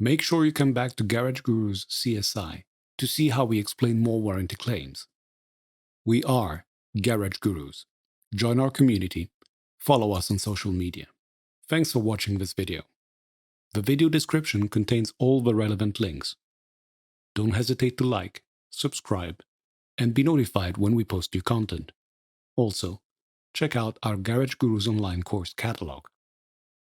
Make sure you come back to Garage Gurus CSI to see how we explain more warranty claims. We are Garage Gurus. Join our community. Follow us on social media. Thanks for watching this video. The video description contains all the relevant links. Don't hesitate to like, subscribe, and be notified when we post new content. Also, check out our Garage Gurus online course catalog.